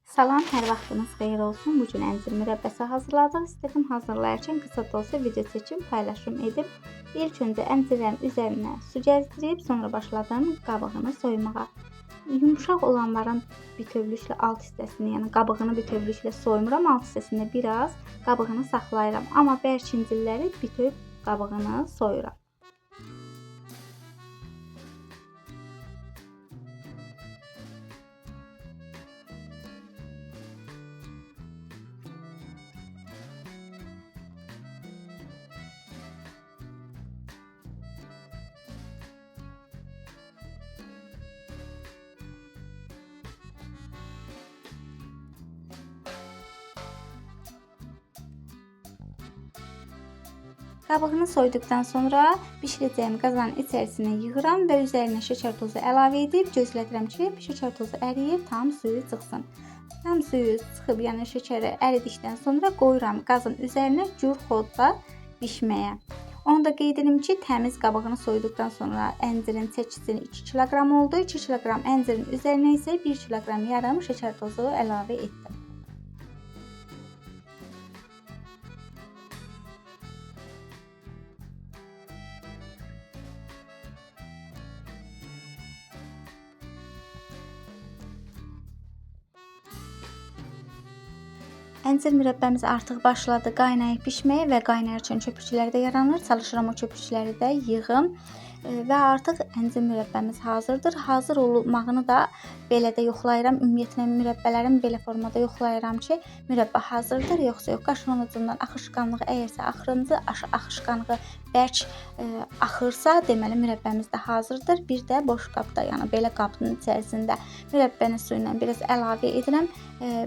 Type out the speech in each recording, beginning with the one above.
Salam, hər vaxtınız xeyir olsun. Bu gün əncir mürəbbəsi hazırladıq. İstədim hazırlayarkən qısa da olsa video çəkim, paylaşım edib. İlk öncə əncirlərin üzərinə su gəzdirib, sonra başladım qabığını soymağa. Yumşaq olanların bütövlüklə alt hissəsini, yəni qabığını bütövlüklə soymuram, alt hissəsində biraz qabığını saxlayıram. Amma bərk incirləri bütöv qabığını soyuram. Qabığını soyduqdan sonra bişirəcəyim qazanın içərisinə yığıram və üzərinə şəkər tozu əlavə edib gözlədirəm ki, şəkər tozu əriyib, tam suyu çıxsın. Tam suyu çıxıb, yəni şəkəri əridikdən sonra qoyuram qazın üzərinə gür xodda bişməyə. Onu da qeyd edim ki, təmiz qabığını soyduqdan sonra əncirin çəkisi 2 kiloqram oldu. 2 kiloqram əncirin üzərinə isə 1 kiloqram yarım şəkər tozu əlavə etdim. Əncir mürəbbəmiz artıq başladı qaynayıb bişməyə və qaynayarkən köpükləri də yaranır. Çalışıram o köpükləri də yığım və artıq əncir mürəbbəmiz hazırdır. Hazır olmağını da belə də yoxlayıram. Ümumiyyətlə mürəbbələrin belə formada yoxlayıram ki, mürəbbə hazırdır yoxsa yox. Qaşığın ucundan axışqanlığı əgərsə axışqanlığı bərk axırsa, deməli mürəbbəmiz də hazırdır. Bir də boş qabda, yəni belə qabın içərisində mürəbbənin suyu ilə biraz əlavə edirəm.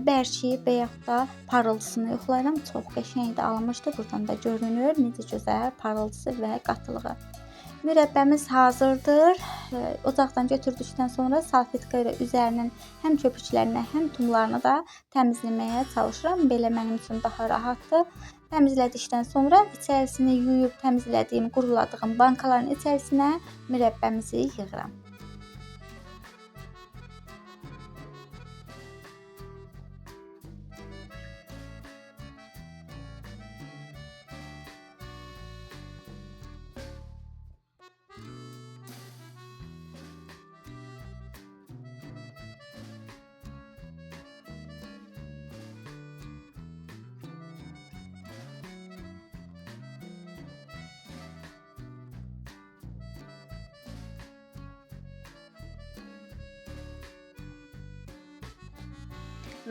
Bərki və yaxud da parıltısını yoxlayıram. Çox qəşəng də alınmışdı. Buradan da görünür necə gözəl parıltısı və qatılığı. Mürəbbəmiz hazırdır. Ocaqdan götürdükdən sonra salfetka ilə üzərinin həm köpüklərini, həm tumlarını da təmizləməyə çalışıram. Belə mənim üçün daha rahatdır. Təmizlədikdən sonra içərisini yuyub təmizlədiyim, quruladığım bankaların içərisinə mürəbbəmizi yığıram.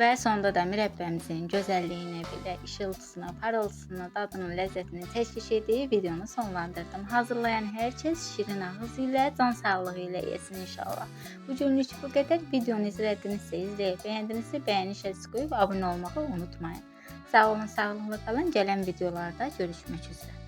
Və sonda da mürəbbəmizin gözəlliyini, bir də işıltısını, parıltısını, dadını, ləzzətini təşkil edib videonu sonlandırdım. Hazırlayan hər kəs şirin ağız ilə, can sağlığı ilə yesin inşallah. Bu günlük bu qədər. Videonu izlədinizsə izləyib, bəyəndinizsə bəyəni işarəsi qoyub abunə olmağı unutmayın. Sağ olun, sağlıqla qalın. Gələn videolarda görüşmək üzrə.